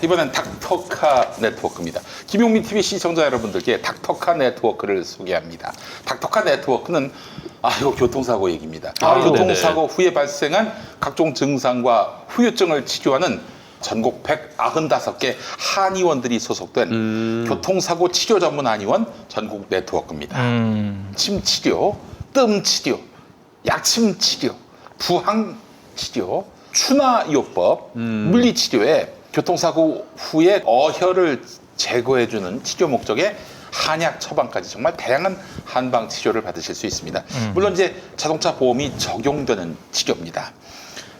이번엔 닥터카 네트워크입니다. 김용민 TV 시청자 여러분들께 닥터카 네트워크를 소개합니다. 닥터카 네트워크는 이거 교통사고 얘기입니다. 교통사고 후에 발생한 각종 증상과 후유증을 치료하는 전국 195개 한의원들이 소속된 교통사고 치료 전문 한의원 전국 네트워크입니다. 침 치료, 뜸 치료, 약침 치료, 부항 치료, 추나요법, 물리 치료에 교통사고 후에 어혈을 제거해주는 치료 목적의 한약 처방까지 정말 다양한 한방 치료를 받으실 수 있습니다. 물론 이제 자동차 보험이 적용되는 치료입니다.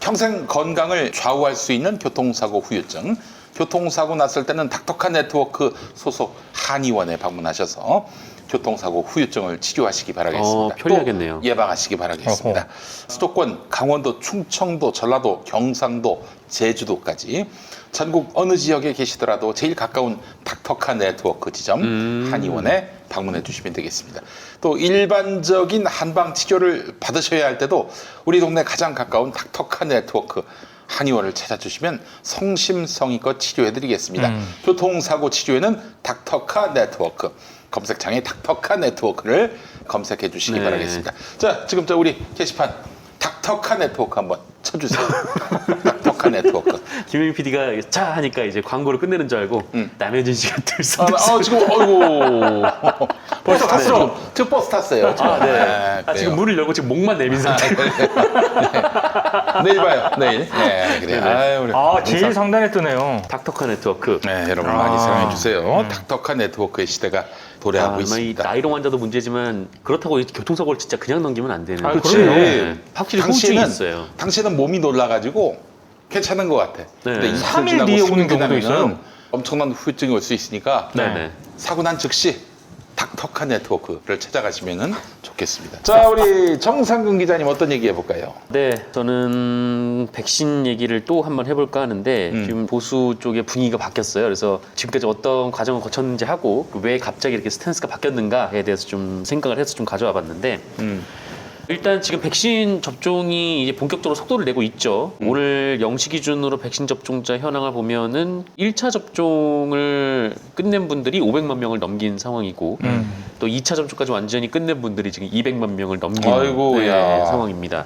평생 건강을 좌우할 수 있는 교통사고 후유증, 교통사고 났을 때는 닥터카 네트워크 소속 한의원에 방문하셔서 교통사고 후유증을 치료하시기 바라겠습니다. 편리하겠네요. 또 예방하시기 바라겠습니다. 수도권, 강원도, 충청도, 전라도, 경상도, 제주도까지 전국 어느 지역에 계시더라도 제일 가까운 닥터카 네트워크 지점 한의원에 방문해 주시면 되겠습니다. 또 일반적인 한방 치료를 받으셔야 할 때도 우리 동네 가장 가까운 닥터카 네트워크 한의원을 찾아주시면 성심성의껏 치료해 드리겠습니다. 교통사고 치료에는 닥터카 네트워크, 검색창에 닥터카 네트워크를 검색해 주시기 바라겠습니다. 자, 지금 우리 게시판 닥터카 네트워크 한번 쳐주세요. 닥터카 네트워크. 김용민 PD가 자 하니까 이제 광고를 끝내는 줄 알고 남현진 씨가 들썩들썩. 지금 벌써 탔어. 지금 버스 탔어요. 지금 문을 열고 지금 목만 내민 상태. 내일 봐요. 내일. 네, 그래요. 제일 상단에 뜨네요. 닥터카 네트워크. 네, 여러분 많이 사랑해 주세요. 닥터카 네트워크의 시대가 도래하고 이 있습니다. 나이롱 환자도 문제지만 그렇다고 이 교통사고를 진짜 그냥 넘기면 안 되는. 그렇지. 네. 확실히 후유증이 있어요. 당신은 몸이 놀라가지고 괜찮은 것 같아. 근데 이틀 3일 지나고 뒤에 3일 오는 경우도 지나면은 있어요. 엄청난 후유증이 올 수 있으니까 네네. 사고 난 즉시 닥터카 네트워크를 찾아가시면 좋겠습니다. 자, 우리 정상근 기자님 어떤 얘기 해볼까요? 네, 저는 백신 얘기를 또 한번 해볼까 하는데 지금 보수 쪽의 분위기가 바뀌었어요. 그래서 지금까지 어떤 과정을 거쳤는지 하고 왜 갑자기 이렇게 스탠스가 바뀌었는가에 대해서 좀 생각을 해서 좀 가져와 봤는데 일단 지금 백신 접종이 이제 본격적으로 속도를 내고 있죠. 오늘 0시 기준으로 백신 접종자 현황을 보면은 1차 접종을 끝낸 분들이 500만 명을 넘긴 상황이고 또 2차 접종까지 완전히 끝낸 분들이 지금 200만 명을 넘긴 상황입니다.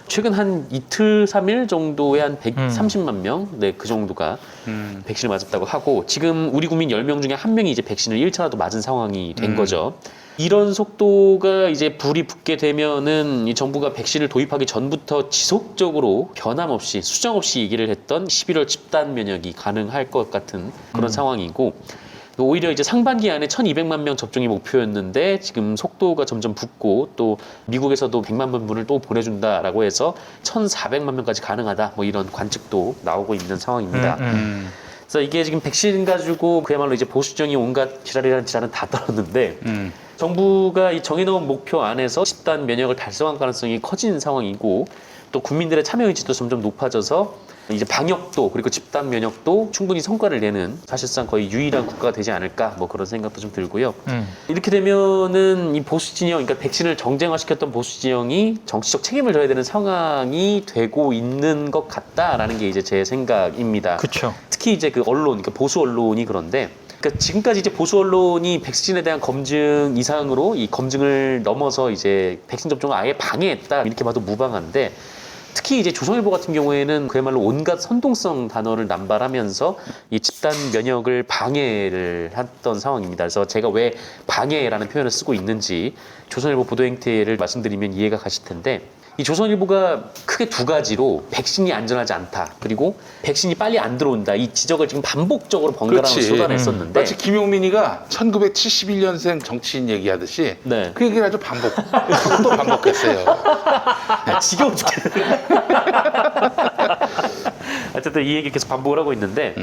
최근 한 이틀, 3일 정도에 한 130만 명, 그 정도가 백신을 맞았다고 하고 지금 우리 국민 10명 중에 1명이 이제 백신을 1차라도 맞은 상황이 된 거죠. 이런 속도가 이제 불이 붙게 되면은 이 정부가 백신을 도입하기 전부터 지속적으로 변함없이 수정 없이 얘기를 했던 11월 집단 면역이 가능할 것 같은 그런 상황이고 오히려 이제 상반기 안에 1,200만 명 접종이 목표였는데 지금 속도가 점점 붙고 또 미국에서도 100만 분을 또 보내준다라고 해서 1,400만 명까지 가능하다 뭐 이런 관측도 나오고 있는 상황입니다. 그래서 이게 지금 백신 가지고 그야말로 이제 보수정이 온갖 지랄이라는 지랄은 다 떨었는데 정부가 이 정해놓은 목표 안에서 집단 면역을 달성할 가능성이 커진 상황이고 또 국민들의 참여 의지도 점점 높아져서 이제 방역도 그리고 집단 면역도 충분히 성과를 내는 사실상 거의 유일한 국가가 되지 않을까 뭐 그런 생각도 좀 들고요. 이렇게 되면은 이 보수 진영, 그러니까 백신을 정쟁화시켰던 보수 진영이 정치적 책임을 져야 되는 상황이 되고 있는 것 같다라는 게 이제 제 생각입니다. 그렇죠. 특히 이제 그 언론, 그러니까 보수 언론이 그런데. 그러니까 지금까지 이제 보수 언론이 백신에 대한 검증 이상으로 이 검증을 넘어서 이제 백신 접종을 아예 방해했다 이렇게 봐도 무방한데 특히 이제 조선일보 같은 경우에는 그야말로 온갖 선동성 단어를 남발하면서 이 집단 면역을 방해를 했던 상황입니다. 그래서 제가 왜 방해라는 표현을 쓰고 있는지 조선일보 보도 행태를 말씀드리면 이해가 가실 텐데 이 조선일보가 크게 두 가지로 백신이 안전하지 않다. 그리고 백신이 빨리 안 들어온다. 이 지적을 지금 반복적으로 번갈아서 쏟아냈었는데 마치 김용민이가 1971년생 정치인 얘기하듯이 그 얘기를 아주 또 반복했어요. 지겨워 죽겠네. 어쨌든 이 얘기 계속 반복을 하고 있는데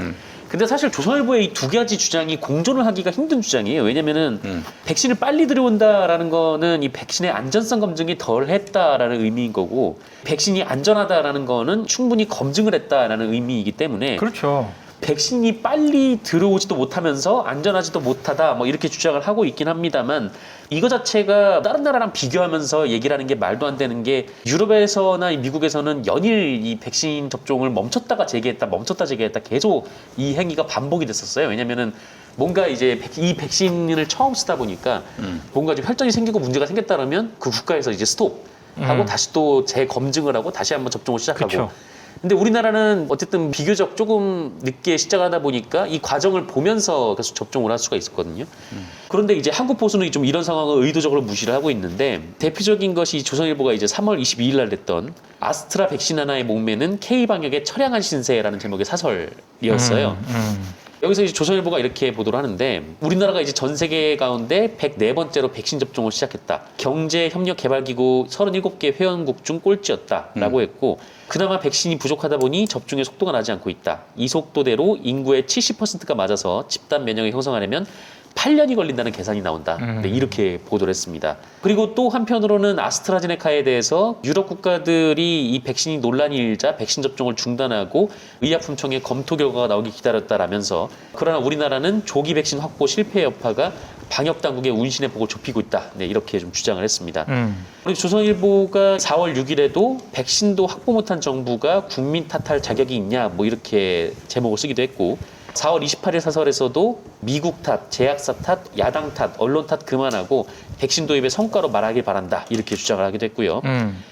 근데 사실 조선일보의 이 두 가지 주장이 공존을 하기가 힘든 주장이에요. 왜냐면은 백신을 빨리 들여온다라는 거는 이 백신의 안전성 검증이 덜 했다라는 의미인 거고 백신이 안전하다라는 거는 충분히 검증을 했다라는 의미이기 때문에 그렇죠. 백신이 빨리 들어오지도 못하면서 안전하지도 못하다 뭐 이렇게 주장을 하고 있긴 합니다만 이거 자체가 다른 나라랑 비교하면서 얘기를 하는 게 말도 안 되는 게 유럽에서나 미국에서는 연일 이 백신 접종을 멈췄다가 재개했다 멈췄다 재개했다 계속 이 행위가 반복이 됐었어요. 왜냐면은 뭔가 이제 이 백신을 처음 쓰다 보니까 뭔가 좀 혈전이 생기고 문제가 생겼다 그러면 그 국가에서 이제 스톱 하고 다시 또 재검증을 하고 다시 한번 접종을 시작하고 그쵸. 근데 우리나라는 어쨌든 비교적 조금 늦게 시작하다 보니까 이 과정을 보면서 계속 접종을 할 수가 있었거든요. 그런데 이제 한국 보수는 좀 이런 상황을 의도적으로 무시를 하고 있는데 대표적인 것이 조선일보가 이제 3월 22일 날 냈던 아스트라 백신 하나의 목매는 K방역의 처량한 신세라는 제목의 사설이었어요. 여기서 이제 조선일보가 이렇게 보도를 하는데 우리나라가 이제 전 세계 가운데 104번째로 백신 접종을 시작했다. 경제협력개발기구 37개 회원국 중 꼴찌였다라고 했고 그나마 백신이 부족하다 보니 접종의 속도가 나지 않고 있다. 이 속도대로 인구의 70%가 맞아서 집단 면역을 형성하려면 8년이 걸린다는 계산이 나온다. 네, 이렇게 보도를 했습니다. 그리고 또 한편으로는 아스트라제네카에 대해서 유럽 국가들이 이 백신이 논란이 일자 백신 접종을 중단하고 의약품청의 검토 결과가 나오기 기다렸다라면서 그러나 우리나라는 조기 백신 확보 실패 여파가 방역 당국의 운신의 폭을 좁히고 있다. 네, 이렇게 좀 주장을 했습니다. 그리고 조선일보가 4월 6일에도 백신도 확보 못한 정부가 국민 탓할 자격이 있냐 뭐 이렇게 제목을 쓰기도 했고 4월 28일 사설에서도 미국 탓, 제약사 탓, 야당 탓, 언론 탓 그만하고 백신 도입의 성과로 말하길 바란다 이렇게 주장을 하기도 했고요.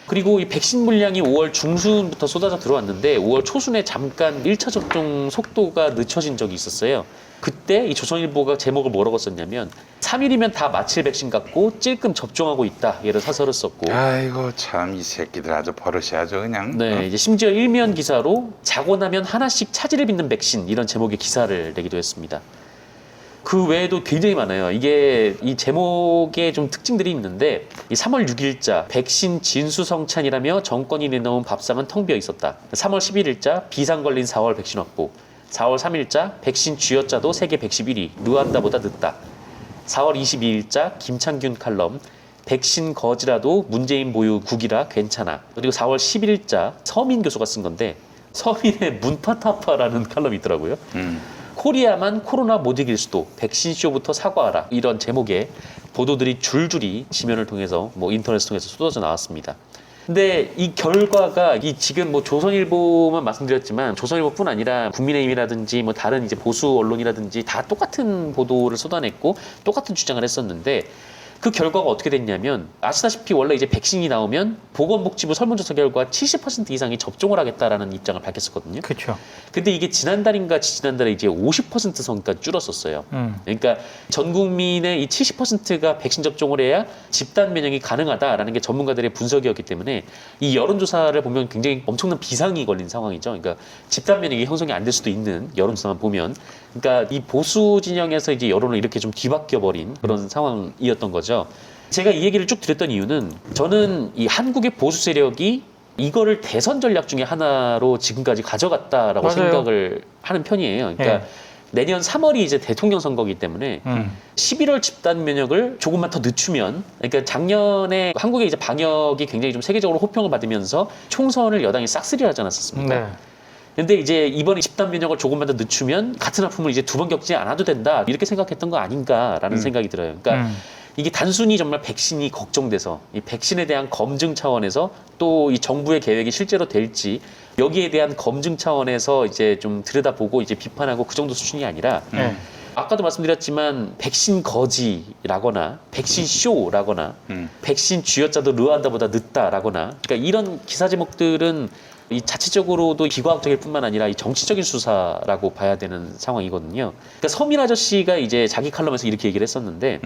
그리고 이 백신 물량이 5월 중순부터 쏟아져 들어왔는데 5월 초순에 잠깐 1차 접종 속도가 늦춰진 적이 있었어요. 그때 이 조선일보가 제목을 뭐라고 썼냐면 3일이면 다 마칠 백신 같고 찔끔 접종하고 있다. 얘를 사설을 썼고 아이고 참 이 새끼들 아주 버릇이 아주 그냥. 네, 이제 심지어 일면 기사로 자고 나면 하나씩 차지를 빚는 백신 이런 제목의 기사를 내기도 했습니다. 그 외에도 굉장히 많아요. 이게 이 제목에 좀 특징들이 있는데 이 3월 6일자 백신 진수성찬이라며 정권이 내놓은 밥상은 텅 비어 있었다. 3월 11일자 비상 걸린 4월 백신 확보. 4월 3일자 백신 쥐어짜도 세계 111위 르완다보다 늦다. 4월 22일자 김창균 칼럼 백신 거지라도 문재인 보유 국이라 괜찮아. 그리고 4월 10일자 서민 교수가 쓴 건데 서민의 문파타파라는 칼럼이 있더라고요. 코리아만 코로나 못 이길 수도 백신쇼부터 사과하라 이런 제목의 보도들이 줄줄이 지면을 통해서 뭐 인터넷을 통해서 쏟아져 나왔습니다. 근데 이 결과가 이 지금 뭐 조선일보만 말씀드렸지만 조선일보뿐 아니라 국민의힘이라든지 뭐 다른 이제 보수 언론이라든지 다 똑같은 보도를 쏟아냈고 똑같은 주장을 했었는데 그 결과가 어떻게 됐냐면 아시다시피 원래 이제 백신이 나오면 보건복지부 설문조사 결과 70% 이상이 접종을 하겠다라는 입장을 밝혔었거든요. 그렇죠. 근데 이게 지난달인가 지난달에 이제 50% 선까지 줄었었어요. 그러니까 전 국민의 이 70%가 백신 접종을 해야 집단 면역이 가능하다라는 게 전문가들의 분석이었기 때문에 이 여론조사를 보면 굉장히 엄청난 비상이 걸린 상황이죠. 그러니까 집단 면역이 형성이 안 될 수도 있는 여론조사만 보면, 그러니까 이 보수 진영에서 이제 여론을 이렇게 좀 뒤바뀌어 버린 그런 상황이었던 거죠. 제가 이 얘기를 쭉 드렸던 이유는 저는 이 한국의 보수 세력이 이거를 대선 전략 중에 하나로 지금까지 가져갔다라고 맞아요. 생각을 하는 편이에요. 그러니까 네. 내년 3월이 이제 대통령 선거이기 때문에 11월 집단 면역을 조금만 더 늦추면, 그러니까 작년에 한국의 이제 방역이 굉장히 좀 세계적으로 호평을 받으면서 총선을 여당이 싹쓸이를 하지 않았었습니까? 네. 근데 이제 이번에 집단 면역을 조금만 더 늦추면 같은 아픔을 이제 두 번 겪지 않아도 된다 이렇게 생각했던 거 아닌가라는 생각이 들어요. 그러니까 이게 단순히 정말 백신이 걱정돼서 이 백신에 대한 검증 차원에서 또 이 정부의 계획이 실제로 될지 여기에 대한 검증 차원에서 이제 좀 들여다보고 이제 비판하고 그 정도 수준이 아니라 네. 아까도 말씀드렸지만 백신 거지라거나 백신 쇼라거나 백신 쥐어짜도 르완다보다 늦다라거나 그러니까 이런 기사 제목들은 이 자체적으로도 비과학적일 뿐만 아니라 이 정치적인 수사라고 봐야 되는 상황이거든요. 그러니까 서민 아저씨가 이제 자기 칼럼에서 이렇게 얘기를 했었는데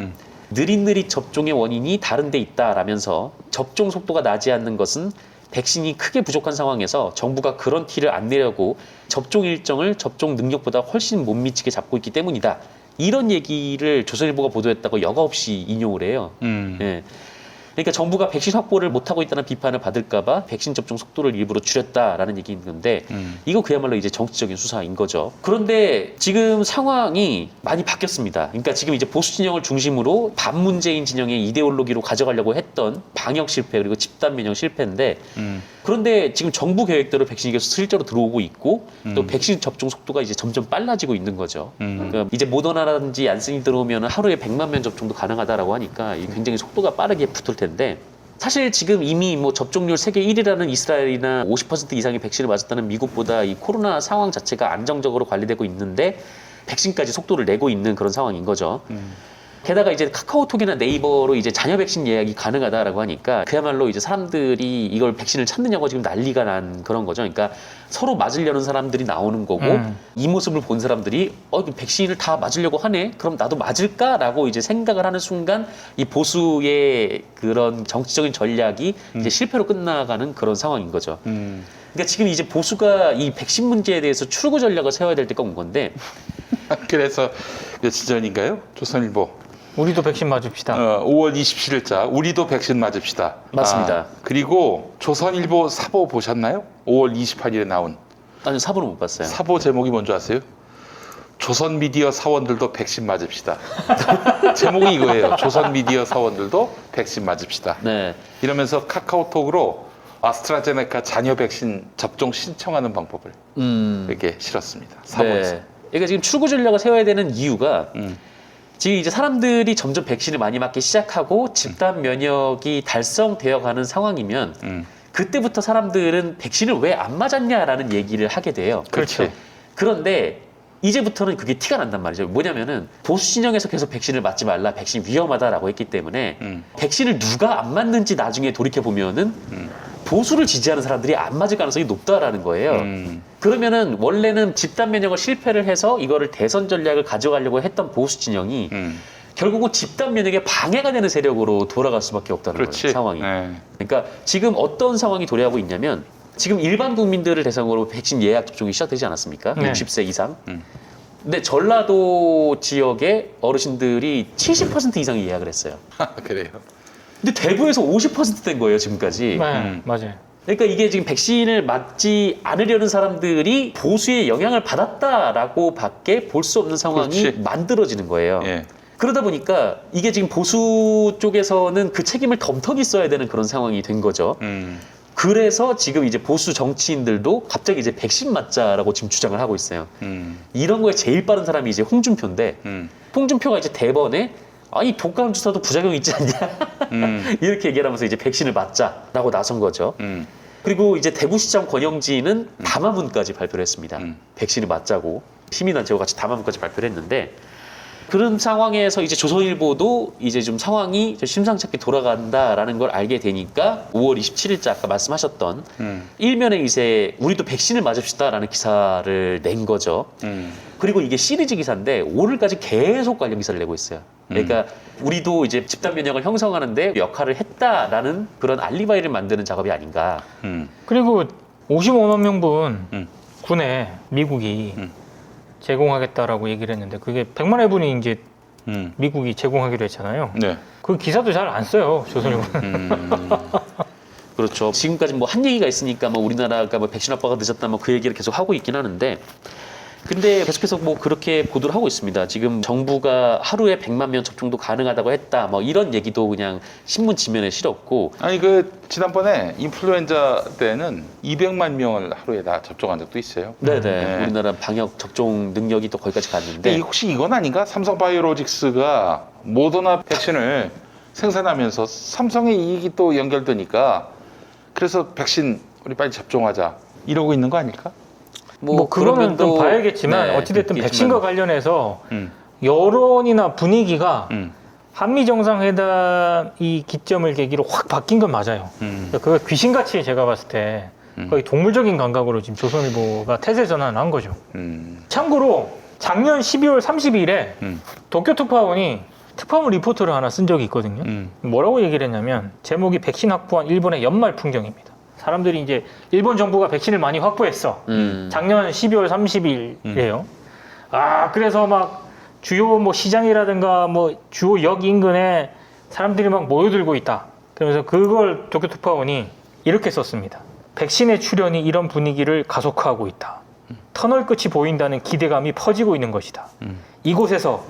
느릿느릿 접종의 원인이 다른 데 있다라면서 접종 속도가 나지 않는 것은 백신이 크게 부족한 상황에서 정부가 그런 티를 안 내려고 접종 일정을 접종 능력보다 훨씬 못 미치게 잡고 있기 때문이다. 이런 얘기를 조선일보가 보도했다고 여과 없이 인용을 해요. 예. 그러니까 정부가 백신 확보를 못하고 있다는 비판을 받을까봐 백신 접종 속도를 일부러 줄였다라는 얘기인 건데 이거 그야말로 이제 정치적인 수사인 거죠. 그런데 지금 상황이 많이 바뀌었습니다. 그러니까 지금 이제 보수 진영을 중심으로 반문재인 진영의 이데올로기로 가져가려고 했던 방역 실패 그리고 집단 면역 실패인데 그런데 지금 정부 계획대로 백신이 계속 실제로 들어오고 있고 또 백신 접종 속도가 이제 점점 빨라지고 있는 거죠. 그러니까 이제 모더나라든지 얀슨이 들어오면 하루에 100만 명 접종도 가능하다라고 하니까 이게 굉장히 속도가 빠르게 붙을 텐데 사실 지금 이미 뭐 접종률 세계 1위라는 이스라엘이나 50% 이상의 백신을 맞았다는 미국보다 이 코로나 상황 자체가 안정적으로 관리되고 있는데 백신까지 속도를 내고 있는 그런 상황인 거죠. 게다가 이제 카카오톡이나 네이버로 이제 자녀 백신 예약이 가능하다라고 하니까 그야말로 이제 사람들이 이걸 백신을 찾느냐고 지금 난리가 난 그런 거죠. 그러니까 서로 맞으려는 사람들이 나오는 거고 이 모습을 본 사람들이 백신을 다 맞으려고 하네? 그럼 나도 맞을까라고 이제 생각을 하는 순간 이 보수의 그런 정치적인 전략이 이제 실패로 끝나가는 그런 상황인 거죠. 그러니까 지금 이제 보수가 이 백신 문제에 대해서 출구 전략을 세워야 될 때가 온 건데 그래서 며칠 전인가요? 조선일보 우리도 백신 맞읍시다. 5월 27일자 우리도 백신 맞읍시다. 맞습니다. 그리고 조선일보 사보 보셨나요? 5월 28일에 나온 아니 사보는 못 봤어요. 사보 제목이 뭔지 아세요? 조선 미디어 사원들도 백신 맞읍시다. 제목이 이거예요. 조선 미디어 사원들도 백신 맞읍시다. 네. 이러면서 카카오톡으로 아스트라제네카 자녀 백신 접종 신청하는 방법을 이렇게 실었습니다. 사보에서. 네. 그러니까 지금 출구 전략을 세워야 되는 이유가 지금 이제 사람들이 점점 백신을 많이 맞기 시작하고 집단 면역이 달성되어 가는 상황이면 그때부터 사람들은 백신을 왜 안 맞았냐라는 얘기를 하게 돼요. 그렇죠. 그런데 이제부터는 그게 티가 난단 말이죠. 뭐냐면은 보수 진영에서 계속 백신을 맞지 말라, 백신 위험하다라고 했기 때문에 백신을 누가 안 맞는지 나중에 돌이켜 보면은 보수를 지지하는 사람들이 안 맞을 가능성이 높다라는 거예요. 그러면은 원래는 집단 면역을 실패를 해서 이거를 대선 전략을 가져가려고 했던 보수 진영이 결국은 집단 면역에 방해가 되는 세력으로 돌아갈 수밖에 없다는 그렇지. 거예요, 상황이. 네. 그러니까 지금 어떤 상황이 도래하고 있냐면 지금 일반 국민들을 대상으로 백신 예약 접종이 시작되지 않았습니까? 네. 60세 이상. 근데 전라도 지역의 어르신들이 70% 이상이 예약을 했어요. 그래요. 근데 대구에서 50%된 거예요, 지금까지. 네, 맞아요. 그러니까 이게 지금 백신을 맞지 않으려는 사람들이 보수의 영향을 받았다라고 밖에 볼 수 없는 상황이 그렇지. 만들어지는 거예요. 예. 그러다 보니까 이게 지금 보수 쪽에서는 그 책임을 덤터기 써야 되는 그런 상황이 된 거죠. 그래서 지금 이제 보수 정치인들도 갑자기 이제 백신 맞자라고 지금 주장을 하고 있어요. 이런 거에 제일 빠른 사람이 이제 홍준표인데 홍준표가 이제 대번에 아니 독감 주사도 부작용이 있지 않냐 이렇게 얘기를 하면서 이제 백신을 맞자라고 나선 거죠. 그리고 이제 대구시장 권영진은 담화문까지 발표를 했습니다. 백신을 맞자고 시민단체와 같이 담화문까지 발표를 했는데 그런 상황에서 이제 조선일보도 이제 좀 상황이 좀 심상치 않게 돌아간다라는 걸 알게 되니까 5월 27일자 아까 말씀하셨던 일면에 이제 우리도 백신을 맞읍시다라는 기사를 낸 거죠. 그리고 이게 시리즈 기사인데 5월까지 계속 관련 기사를 내고 있어요. 그러니까 우리도 이제 집단 면역을 형성하는데 역할을 했다라는 그런 알리바이를 만드는 작업이 아닌가. 그리고 55만 명분 군에 미국이 제공하겠다라고 얘기를 했는데 그게 100만 회분이 이제 미국이 제공하기로 했잖아요. 네. 그 기사도 잘 안 써요, 조선일보는. 그렇죠. 지금까지 뭐 한 얘기가 있으니까 뭐 우리나라가 뭐 백신 확보가 늦었다 뭐 그 얘기를 계속 하고 있긴 하는데 근데 계속해서 뭐 그렇게 보도를 하고 있습니다. 지금 정부가 하루에 100만 명 접종도 가능하다고 했다. 뭐 이런 얘기도 그냥 신문 지면에 실었고. 아니 그 지난번에 인플루엔자 때는 200만 명을 하루에 다 접종한 적도 있어요. 네네. 네. 우리나라 방역 접종 능력이 또 거기까지 근데 갔는데. 혹시 이건 아닌가? 삼성바이오로직스가 모더나 백신을 생산하면서 삼성의 이익이 또 연결되니까 그래서 백신 우리 빨리 접종하자 이러고 있는 거 아닐까? 뭐 그거는 좀 봐야겠지만 네, 어찌됐든 백신과 관련해서 음. 여론이나 분위기가 음. 한미 정상회담 이 기점을 계기로 확 바뀐 건 맞아요. 그거 귀신같이 제가 봤을 때 거의 동물적인 감각으로 지금 조선일보가 태세 전환을 한 거죠. 참고로 작년 12월 30일에 도쿄특파원이 특파원 리포트를 하나 쓴 적이 있거든요. 뭐라고 얘기를 했냐면 제목이 백신 확보한 일본의 연말 풍경입니다. 사람들이 이제 일본 정부가 백신을 많이 확보했어. 작년 12월 30일이에요. 아, 그래서 막 주요 뭐 시장이라든가 뭐 주요 역 인근에 사람들이 막 모여들고 있다. 그러면서 그걸 도쿄특파원이 이렇게 썼습니다. 백신의 출현이 이런 분위기를 가속화하고 있다. 터널 끝이 보인다는 기대감이 퍼지고 있는 것이다. 이곳에서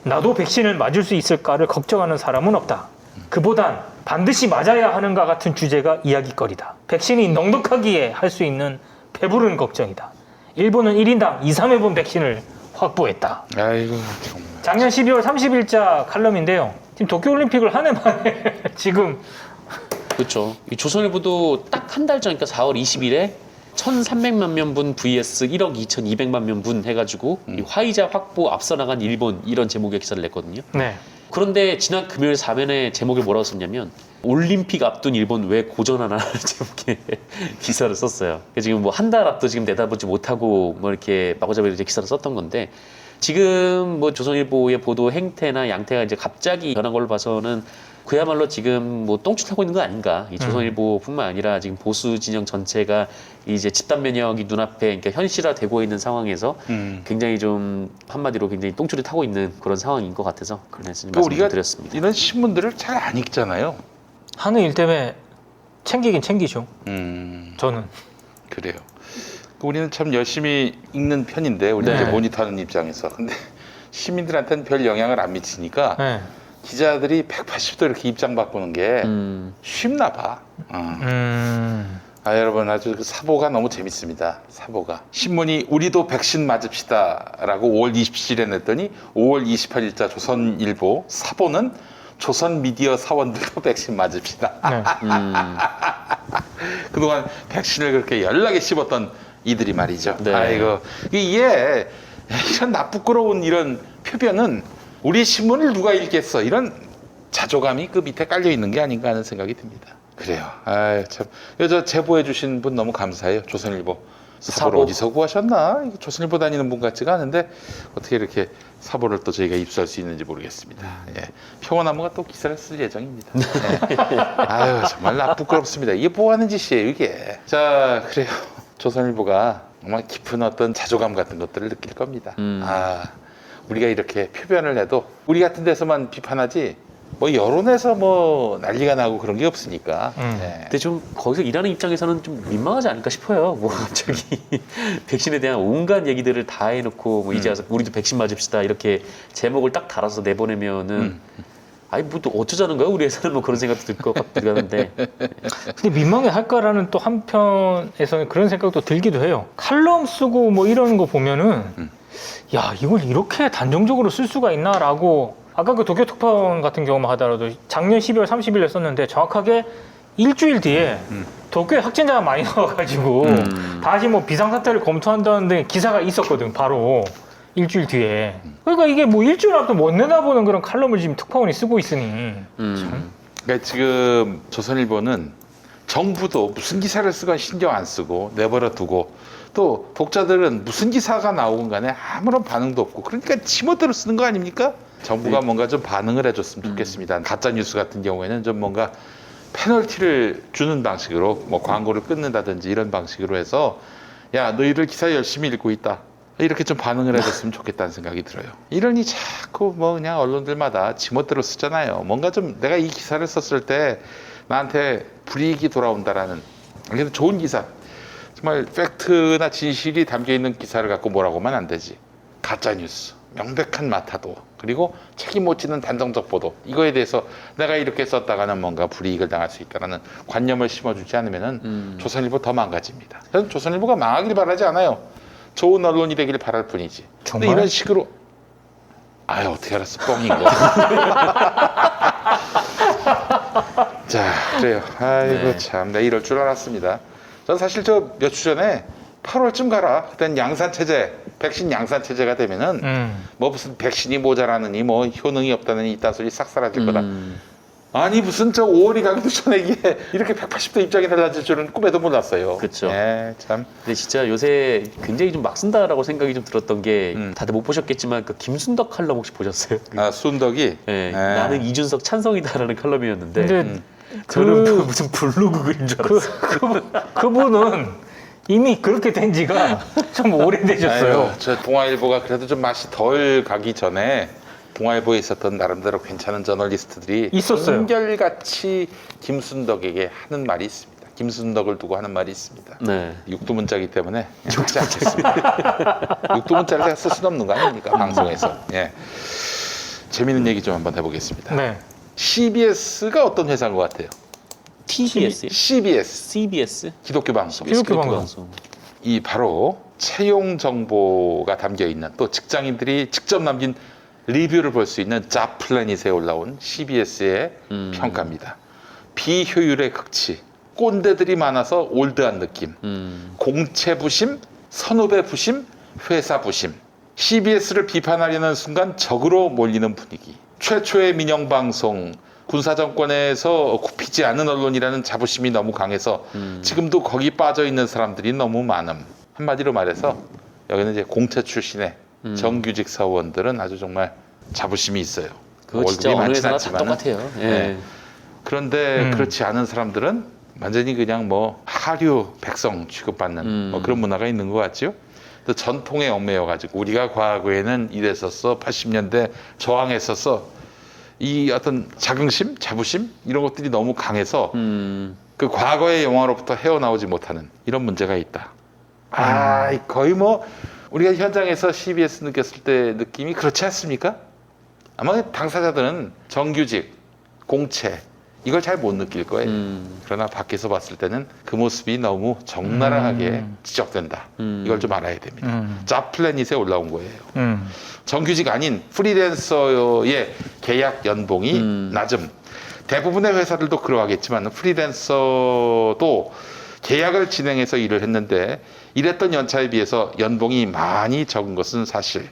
나도 백신을 맞을 수 있을까를 걱정하는 사람은 없다. 그보단 반드시 맞아야 하는가 같은 주제가 이야기거리다. 백신이 넉넉하기에 할 수 있는 배부른 걱정이다. 일본은 1인당 2, 3회분 백신을 확보했다. 아이고 정말. 작년 12월 30일자 칼럼인데요. 지금 도쿄올림픽을 한 해 만에 지금 그렇죠. 이 조선일보도 딱 한 달 전, 그러니까 4월 20일에 1,300만 명분 vs 1억 2,200만 명분 해가지고 이 화이자 확보 앞서 나간 일본 이런 제목의 기사를 냈거든요. 네. 그런데 지난 금요일 4면에 제목을 뭐라고 썼냐면 올림픽 앞둔 일본 왜 고전하나 제목의 기사를 썼어요. 지금 뭐 한 달 앞도 지금 내다보지 못하고 뭐 이렇게 마구잡이로 이제 기사를 썼던 건데 지금 뭐 조선일보의 보도 행태나 양태가 이제 갑자기 변한 걸로 봐서는 그야말로 지금 뭐 똥줄타고 있는 거 아닌가. 이 조선일보뿐만 아니라 지금 보수 진영 전체가 이제 집단 면역이 눈앞에 그러니까 현실화되고 있는 상황에서 굉장히 좀 한마디로 굉장히 똥줄이 타고 있는 그런 상황인 것 같아서 그래서 그러니까 우리가 말씀드렸습니다. 이런 신문들을 잘 안 읽잖아요. 하는 일 때문에 챙기긴 챙기죠. 저는. 그래요. 우리는 참 열심히 읽는 편인데 우리 네. 이제 모니터하는 입장에서 근데 시민들한테는 별 영향을 안 미치니까 네. 기자들이 180도 이렇게 입장 바꾸는 게 쉽나 봐. 여러분 아주 그 사보가 너무 재밌습니다. 사보가 신문이 우리도 백신 맞읍시다라고 5월 27일에 냈더니 5월 28일자 조선일보 사보는 조선 미디어 사원들도 백신 맞읍시다. 네. 그동안 백신을 그렇게 연락에 씹었던 이들이 말이죠. 네. 아이고 이게 이런 나쁘끄러운 이런 표변은 우리 신문을 누가 읽겠어? 이런 자조감이 그 밑에 깔려 있는 게 아닌가 하는 생각이 듭니다. 그래요. 참. 저 제보해 주신 분 너무 감사해요. 조선일보. 사보를 사보. 어디서 구하셨나? 이거 조선일보 다니는 분 같지가 않은데 어떻게 이렇게 사보를 또 저희가 입수할 수 있는지 모르겠습니다. 예. 평원나무가 또 기사를 쓸 예정입니다. 예. 아유 정말 부끄럽습니다. 이게 뭐 하는 짓이에요 이게. 자 그래요. 조선일보가 정말 깊은 어떤 자조감 같은 것들을 느낄 겁니다. 우리가 이렇게 표변을 해도 우리 같은 데서만 비판하지 뭐 여론에서 뭐 난리가 나고 그런 게 없으니까. 네. 근데 좀 거기서 일하는 입장에서는 좀 민망하지 않을까 싶어요. 뭐 갑자기 백신에 대한 온갖 얘기들을 다 해놓고 뭐 이제 와서 우리도 백신 맞읍시다 이렇게 제목을 딱 달아서 내보내면은 아니 뭐 또 어쩌자는 거야 우리 회사는 뭐 그런 생각도 들 것 같기도 한데 근데 민망해 할까라는 또 한편에서는 그런 생각도 들기도 해요. 칼럼 쓰고 뭐 이러는 거 보면은 야 이걸 이렇게 단정적으로 쓸 수가 있나라고 아까 그 도쿄 특파원 같은 경우만 하더라도 작년 12월 30일에 썼는데 정확하게 일주일 뒤에 도쿄에 확진자가 많이 나와가지고 다시 뭐 비상사태를 검토한다는 기사가 있었거든 바로 일주일 뒤에. 그러니까 이게 뭐 일주일 앞도 못 내다보는 그런 칼럼을 지금 특파원이 쓰고 있으니 참. 그러니까 지금 조선일보는 정부도 무슨 기사를 쓰건 신경 안 쓰고 내버려 두고 또 독자들은 무슨 기사가 나오건 간에 아무런 반응도 없고 그러니까 지멋대로 쓰는 거 아닙니까? 정부가 뭔가 좀 반응을 해줬으면 좋겠습니다. 가짜 뉴스 같은 경우에는 좀 뭔가 페널티를 주는 방식으로 뭐 광고를 끊는다든지 이런 방식으로 해서 야 너희들 기사 열심히 읽고 있다 이렇게 좀 반응을 해줬으면 좋겠다는 생각이 들어요. 이러니 자꾸 뭐 그냥 언론들마다 지멋대로 쓰잖아요. 뭔가 좀 내가 이 기사를 썼을 때 나한테 불이익이 돌아온다라는 그래도 좋은 기사 정말 팩트나 진실이 담겨있는 기사를 갖고 뭐라고 하면 안 되지. 가짜뉴스, 명백한 마타도, 그리고 책임 못 지는 단정적 보도 이거에 대해서 내가 이렇게 썼다가는 뭔가 불이익을 당할 수 있다는 관념을 심어주지 않으면 조선일보 더 망가집니다. 저는 조선일보가 망하길 바라지 않아요. 좋은 언론이 되길 바랄 뿐이지. 근데 정말? 이런 식으로 아유 어떻게 알았어 뻥인 거. 자 그래요. 아이고 네. 참 내가 이럴 줄 알았습니다. 전 사실 저 몇 주 전에 8월쯤 가라. 그땐 양산체제, 백신 양산체제가 되면은 뭐 무슨 백신이 모자라느니 뭐 효능이 없다느니 이딴 소리 싹 사라질 거다. 아니 무슨 저 5월이 가기도 전에 이게 이렇게 180도 입장이 달라질 줄은 꿈에도 몰랐어요. 그쵸. 예, 참. 근데 진짜 요새 굉장히 좀 막 쓴다라고 생각이 좀 들었던 게 다들 못 보셨겠지만 그 김순덕 칼럼 혹시 보셨어요? 아 순덕이. 네, 예. 나는 이준석 찬성이다라는 칼럼이었는데 근데 저는 그- 무슨 블로그 글인 줄 알았어요. 그분은 이미 그렇게 된 지가 좀 오래되셨어요. 아유, 저 동아일보가 그래도 좀 맛이 덜 가기 전에 동아일보에 있었던 나름대로 괜찮은 저널리스트들이 있었어요. 한결같이 김순덕에게 하는 말이 있습니다. 김순덕을 두고 하는 말이 있습니다. 네. 육두문자이기 때문에 하지 않겠습니다. 육두문자를 제가 쓸 수는 없는 거 아닙니까? 방송에서. 예. 재미있는 얘기 좀 한번 해보겠습니다. 네. CBS가 어떤 회사인 것 같아요? TBS, CBS, CBS, 기독교 방송. 기독교 방송. 이 바로 채용 정보가 담겨 있는, 또 직장인들이 직접 남긴 리뷰를 볼 수 있는 잡플래닛에 올라온 CBS의 평가입니다. 비효율의 극치, 꼰대들이 많아서 올드한 느낌, 공채 부심, 선후배 부심, 회사 부심. CBS를 비판하려는 순간 적으로 몰리는 분위기. 최초의 민영 방송, 군사정권에서 굽히지 않은 언론이라는 자부심이 너무 강해서 지금도 거기 빠져 있는 사람들이 너무 많음. 한마디로 말해서 여기는 이제 공채 출신의 정규직 사원들은 아주 정말 자부심이 있어요. 그거 진짜 어느 회사나 다 똑같아요. 예. 네. 그런데 그렇지 않은 사람들은 완전히 그냥 뭐 하류 백성 취급받는 뭐 그런 문화가 있는 것 같죠. 또 전통에 얽매여 가지고 우리가 과거에는 이랬었어, 80년대 저항했었어, 이 어떤 자긍심, 자부심 이런 것들이 너무 강해서 그 과거의 영화로부터 헤어나오지 못하는 이런 문제가 있다. 거의 뭐 우리가 현장에서 CBS 느꼈을 때 느낌이 그렇지 않습니까? 아마 당사자들은 정규직, 공채 이걸 잘 못 느낄 거예요. 그러나 밖에서 봤을 때는 그 모습이 너무 적나라하게 지적된다. 이걸 좀 알아야 됩니다. 잡플래닛에 올라온 거예요. 정규직 아닌 프리랜서의 계약 연봉이 낮음. 대부분의 회사들도 그러하겠지만 프리랜서도 계약을 진행해서 일을 했는데 일했던 연차에 비해서 연봉이 많이 적은 것은 사실.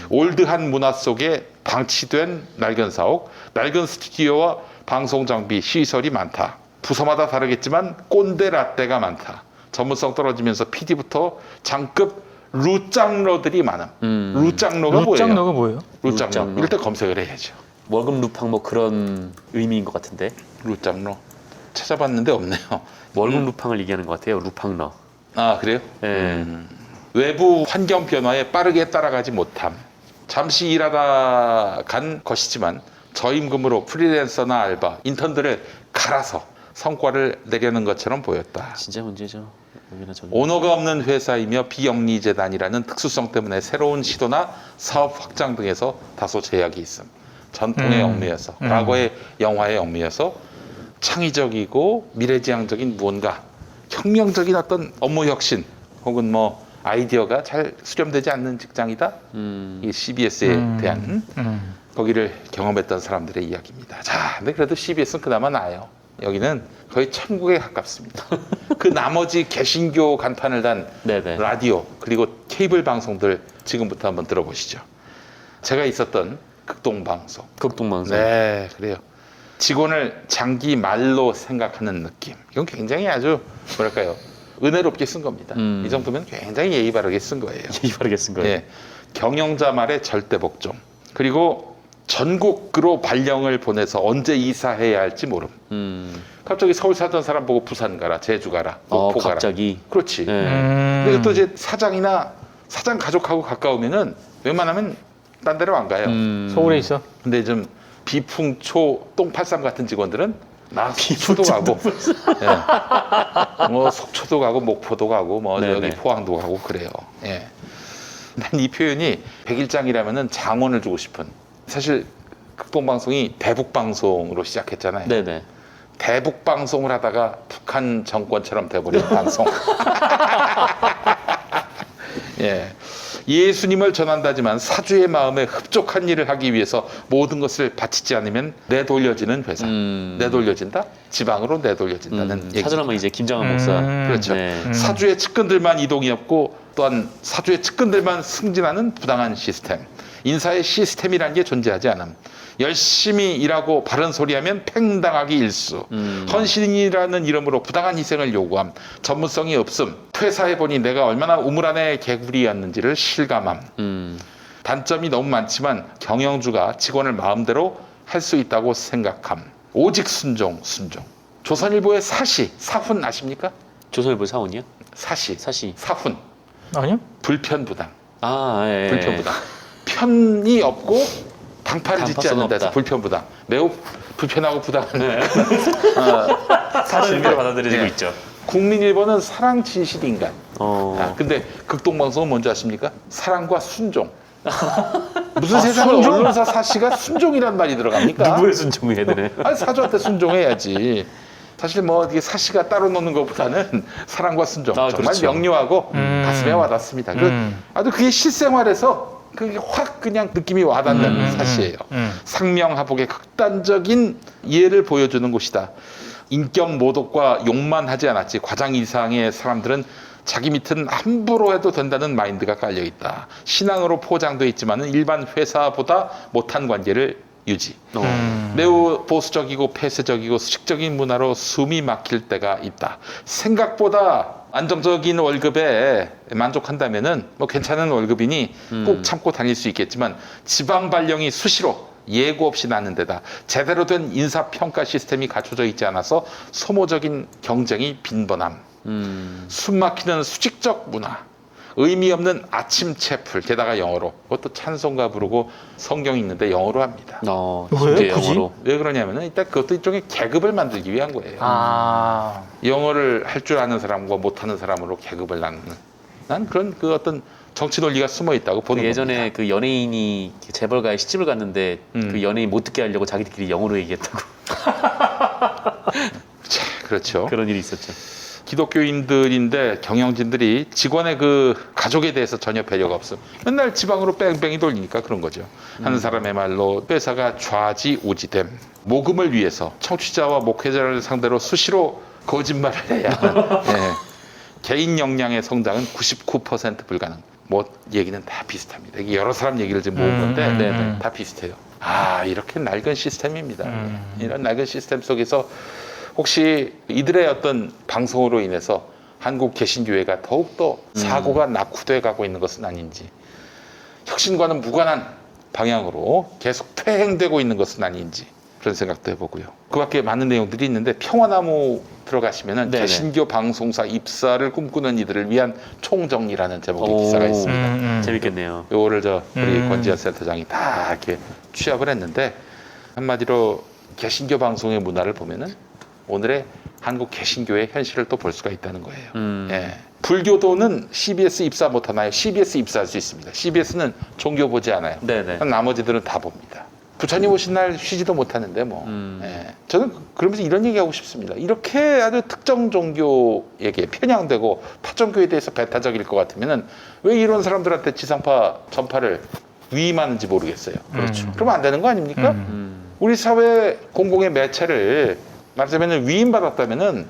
올드한 문화 속에 방치된 낡은 사옥, 낡은 스튜디오와 방송 장비, 시설이 많다. 부서마다 다르겠지만 꼰대 라떼가 많다. 전문성 떨어지면서 PD부터 장급 루짱러들이 많아. 루짱러가 뭐예요? 루짱러가 뭐예요? 루짱러. 루짱러. 이럴 때 검색을 해야죠. 월급 루팡 뭐 그런 의미인 것 같은데. 루짱러. 찾아봤는데 없네요. 월급 루팡을 얘기하는 것 같아요. 루팡러. 아, 그래요? 예. 외부 환경 변화에 빠르게 따라가지 못함. 잠시 일하다 간 것이지만 저임금으로 프리랜서나 알바, 인턴들을 갈아서 성과를 내려는 것처럼 보였다. 진짜 문제죠. 여기나 저기. 오너가 없는 회사이며 비영리재단이라는 특수성 때문에 새로운 시도나 사업 확장 등에서 다소 제약이 있음. 전통에 얽매여서, 과거의 영화에 얽매여서 창의적이고 미래지향적인 무언가, 혁명적인 어떤 업무 혁신 혹은 뭐 아이디어가 잘 수렴되지 않는 직장이다. 이 CBS에 대한 거기를 경험했던 사람들의 이야기입니다. 자, 근데 그래도 CBS는 그나마 나아요. 여기는 거의 천국에 가깝습니다. 그 나머지 개신교 간판을 단 네네. 라디오 그리고 케이블 방송들 지금부터 한번 들어보시죠. 제가 있었던 극동방송. 극동방송. 네, 그래요. 직원을 장기 말로 생각하는 느낌. 이건 굉장히 아주 뭐랄까요, 은혜롭게 쓴 겁니다. 이 정도면 굉장히 예의 바르게 쓴 거예요. 예의 바르게 쓴 거예요. 예, 경영자 말의 절대 복종. 그리고 전국으로 발령을 보내서 언제 이사해야 할지 모름. 갑자기 서울 살던 사람 보고 부산 가라, 제주 가라, 목포 가라. 갑자기. 그렇지. 네. 근데 또 이제 사장이나 사장 가족하고 가까우면은 웬만하면 딴 데로 안 가요. 서울에 있어? 근데 좀 비풍초 똥83 같은 직원들은 나 비풍도 가고, 예. 뭐 속초도 가고, 목포도 가고, 뭐 네네. 여기 포항도 가고 그래요. 예. 난 이 표현이 백일장이라면은 장원을 주고 싶은. 사실 극동방송이 대북방송으로 시작했잖아요. 네네. 대북방송을 하다가 북한 정권처럼 돼버린 방송. 예. 예수님을 전한다지만 사주의 마음에 흡족한 일을 하기 위해서 모든 것을 바치지 않으면 내돌려지는 회사. 내돌려진다? 지방으로 내돌려진다는 얘기. 찾으라면 이제 김정한 목사. 그렇죠. 네. 사주의 측근들만 이동이 없고 또한 사주의 측근들만 승진하는 부당한 시스템. 인사의 시스템이라는 게 존재하지 않음. 열심히 일하고 바른 소리하면 팽당하기 일수. 헌신이라는 이름으로 부당한 희생을 요구함. 전문성이 없음. 퇴사해보니 내가 얼마나 우물 안의 개구리였는지를 실감함. 단점이 너무 많지만 경영주가 직원을 마음대로 할 수 있다고 생각함. 오직 순종. 조선일보의 사훈 아십니까? 조선일보 사원이요? 사시. 사시. 사훈. 아니요? 불편부당. 아, 예. 불편부당. 편이 없고 당파를 짓지 당파성 않는 데서 없다. 불편부당. 매우 불편하고 부당한. 네. 사실대로 받아들여지고 네. 있죠. 국민일보는 사랑 진실 인간. 어. 근데 극동방송은 뭔지 아십니까? 사랑과 순종. 무슨 세상에 순종? 언론사 사시가 순종이란 말이 들어갑니까? 누구의 순종해야 되네. 아니, 사주한테 순종해야지. 사실 뭐 이게 사시가 따로 노는 것보다는 사랑과 순종 아, 정말 그렇죠. 명료하고 가슴에 와닿습니다. 아주 그게 실생활에서 그게 확 그냥 느낌이 와닿는 사시예요. 상명하복의 극단적인 예를 보여주는 곳이다. 인격 모독과 욕만 하지 않았지 과장 이상의 사람들은 자기 밑은 함부로 해도 된다는 마인드가 깔려 있다. 신앙으로 포장돼 있지만은 일반 회사보다 못한 관계를 유지. 매우 보수적이고 폐쇄적이고 수직적인 문화로 숨이 막힐 때가 있다. 생각보다 안정적인 월급에 만족한다면은 뭐 괜찮은 월급이니 꼭 참고 다닐 수 있겠지만 지방 발령이 수시로 예고 없이 나는 데다 제대로 된 인사평가 시스템이 갖춰져 있지 않아서 소모적인 경쟁이 빈번함. 숨 막히는 수직적 문화. 의미 없는 아침 채플 게다가 영어로 그것도 찬송가 부르고 성경 읽는데 영어로 합니다. 왜? 심지어 굳이? 영어로. 왜 그러냐면은 일단 그것도 일종의 계급을 만들기 위한 거예요. 아, 영어를 할 줄 아는 사람과 못하는 사람으로 계급을 나누는 난 그런 그 어떤 정치 논리가 숨어 있다고 보는 예전에 겁니다. 그 연예인이 재벌가에 시집을 갔는데 그 연예인 못 듣게 하려고 자기들끼리 영어로 얘기했다고 자, 그렇죠. 그런 일이 있었죠. 기독교인들인데 경영진들이 직원의 그 가족에 대해서 전혀 배려가 없어. 맨날 지방으로 뺑뺑이 돌리니까 그런 거죠. 한 사람의 말로 회사가 좌지우지됨. 모금을 위해서 청취자와 목회자를 상대로 수시로 거짓말을 해야 하는 개인 역량의 성장은 99% 불가능. 뭐 얘기는 다 비슷합니다. 이게 여러 사람 얘기를 지금 모은 건데 네네. 다 비슷해요. 아, 이렇게 낡은 시스템입니다. 이런 낡은 시스템 속에서 혹시 이들의 어떤 방송으로 인해서 한국 개신교회가 더욱더 사고가 낙후돼 가고 있는 것은 아닌지, 혁신과는 무관한 방향으로 계속 퇴행되고 있는 것은 아닌지 그런 생각도 해보고요. 그 밖에 많은 내용들이 있는데 평화나무 들어가시면은 네네. 개신교 방송사 입사를 꿈꾸는 이들을 위한 총정리라는 제목의 오. 기사가 있습니다. 재밌겠네요. 요거를 우리 권지현 센터장이 다 이렇게 취합을 했는데 한마디로 개신교 방송의 문화를 보면은 오늘의 한국 개신교의 현실을 또 볼 수가 있다는 거예요. 예. 불교도는 CBS 입사 못 하나요? CBS 입사할 수 있습니다. CBS는 종교 보지 않아요. 네네. 나머지들은 다 봅니다. 부처님 오신 날 쉬지도 못하는데 뭐. 예. 저는 그러면서 이런 얘기하고 싶습니다. 이렇게 아주 특정 종교에게 편향되고 타 종교에 대해서 배타적일 것 같으면은 왜 이런 사람들한테 지상파 전파를 위임하는지 모르겠어요. 그렇죠. 그러면 안 되는 거 아닙니까? 우리 사회 공공의 매체를 말하자면 위임받았다면은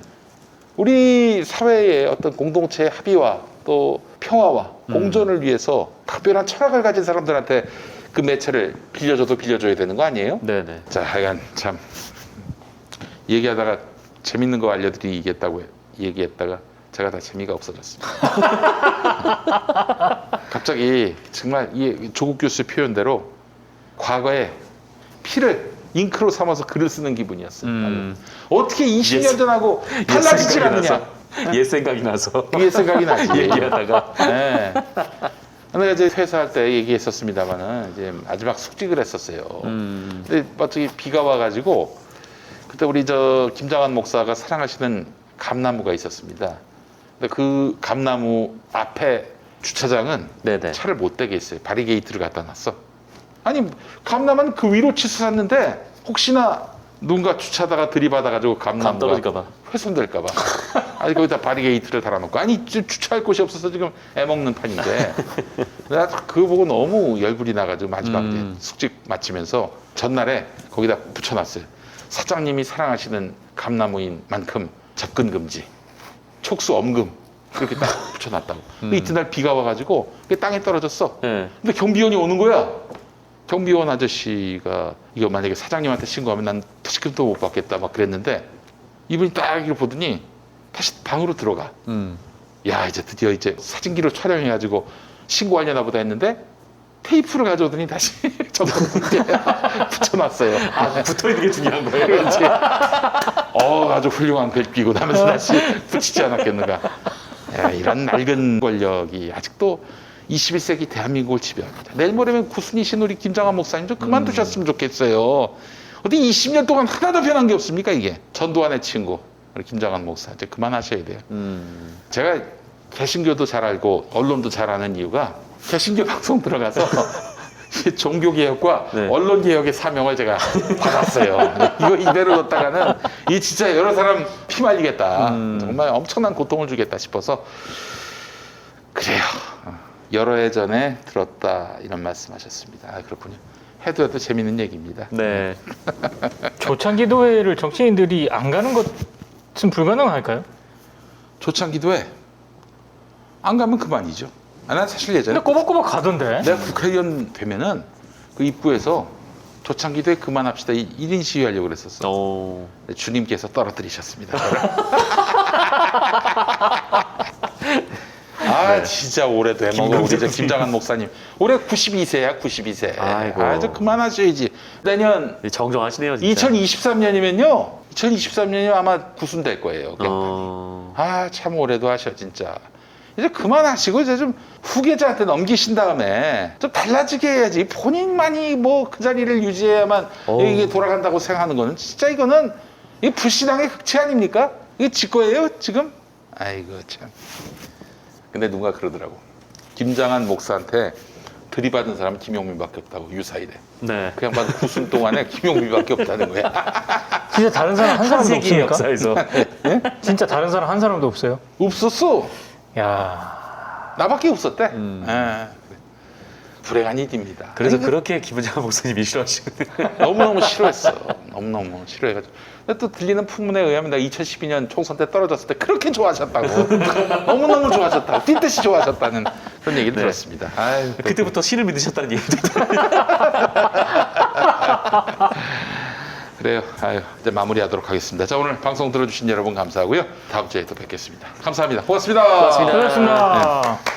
우리 사회의 어떤 공동체의 합의와 또 평화와 공존을 위해서 특별한 철학을 가진 사람들한테 그 매체를 빌려줘도 빌려줘야 되는 거 아니에요? 네네. 자, 하여간 참 얘기하다가 재밌는 거 알려드리겠다고 얘기했다가 제가 다 재미가 없어졌습니다. 갑자기 정말 이 조국 교수 표현대로 과거에 피를 잉크로 삼아서 글을 쓰는 기분이었어요. 어떻게 20년 전하고 달라지질 않느냐. 옛 생각이 나서 이게 생각이 나지. 얘기하다가 네. 내가 이제 퇴사할 때 얘기했었습니다만은 이제 마지막 숙직을 했었어요. 근데 갑자기 비가 와가지고 그때 우리 저 김장한 목사가 사랑하시는 감나무가 있었습니다. 근데 그 감나무 앞에 주차장은 네네. 차를 못 대게 했어요. 바리게이트를 갖다 놨어. 아니 감나무는 그 위로 치솟았는데 혹시나 누군가 주차하다가 들이받아가지고 감 감나무가 떨어질까봐. 훼손될까봐. 아니 거기다 바리게이트를 달아놓고 아니 주차할 곳이 없어서 지금 애먹는 판인데 내가 그거 보고 너무 열불이 나가지고 마지막 때 숙직 마치면서 전날에 거기다 붙여놨어요. 사장님이 사랑하시는 감나무인 만큼 접근 금지, 촉수 엄금 그렇게 딱 붙여놨다고. 근데 이튿날 비가 와가지고 그게 땅에 떨어졌어. 네. 근데 경비원이 오는 거야. 경비원 아저씨가 이거 만약에 사장님한테 신고하면 난 퇴직금도 못 받겠다 막 그랬는데 이분이 딱 이걸 보더니 다시 방으로 들어가. 야 이제 드디어 이제 사진기로 촬영해가지고 신고하려나 보다 했는데 테이프를 가져오더니 다시 전동분께 붙여놨어요. 아, 붙어 있는 게 중요한 거예요. 그렇지. 아주 훌륭한 글귀고 나면서 다시 붙이지 않았겠는가. 야, 이런 낡은 권력이 아직도 21세기 대한민국을 지배합니다. 내일 모레면 구순이신 우리 김장한 목사님 좀 그만두셨으면 좋겠어요. 어디 20년 동안 하나도 변한 게 없습니까 이게. 전두환의 친구 우리 김장한 목사 이제 그만하셔야 돼요. 제가 개신교도 잘 알고 언론도 잘 아는 이유가 개신교 방송 들어가서 이 종교개혁과 네. 언론개혁의 사명을 제가 받았어요. 이거 이대로 뒀다가는 이 진짜 여러 사람 피 말리겠다. 정말 엄청난 고통을 주겠다 싶어서 그래요. 여러 해 전에 들었다 이런 말씀하셨습니다. 아, 그렇군요. 해도 재밌는 얘기입니다. 네. 조창기도회를 정치인들이 안 가는 것은 불가능할까요? 조창기도회 안 가면 그만이죠. 난 사실 예전에 근데 꼬박꼬박 가던데. 내가 국회의원 되면은 그 입구에서 조창기도회 그만합시다 1인 시위하려고 그랬었어. 어. 주님께서 떨어뜨리셨습니다. 아 진짜 올해도 해먹어 우리 저 김장한 목사님 올해 92세야 92세. 아이고. 저 그만하셔야지. 내년 정정하시네요, 진짜. 2023년이면요 2023년이면 아마 구순될 거예요. 어. 아 참 올해도 하셔 진짜. 이제 그만하시고 이제 좀 후계자한테 넘기신 다음에 좀 달라지게 해야지. 본인만이 뭐 그 자리를 유지해야만 이게 돌아간다고 생각하는 거는 진짜 이거는 이 불신앙의 극치 아닙니까? 이게 지 거예요 지금? 아이고 참. 근데 누가 그러더라고. 김장한 목사한테 들이받은 사람은 김용민밖에 없다고 유사일에. 네. 그 양반 구순 동안에 김용민밖에 없다는 거야. 진짜 다른 사람 한 사람도 세계 없습니까? 역사에서. 진짜 다른 사람 한 사람도 없어요? 없었어. 야, 나밖에 없었대. 예. 불행한 일입니다. 그래서 아니, 그렇게 김은장 목사님이 싫어하시거든요. 너무너무 싫어했어. 너무너무 싫어해가지고. 근데 또 들리는 풍문에 의하면 내가 2012년 총선 때 떨어졌을 때 그렇게 좋아하셨다고. 너무너무 좋아하셨다고. 뛸 듯이 좋아하셨다는 그런 얘기를 들었습니다. 아유, 그때부터 신을 믿으셨다는 얘기도 그래요. 아유, 이제 마무리하도록 하겠습니다. 자, 오늘 방송 들어주신 여러분 감사하고요. 다음 주에 또 뵙겠습니다. 감사합니다. 고맙습니다. 고맙습니다. 그렇습니다.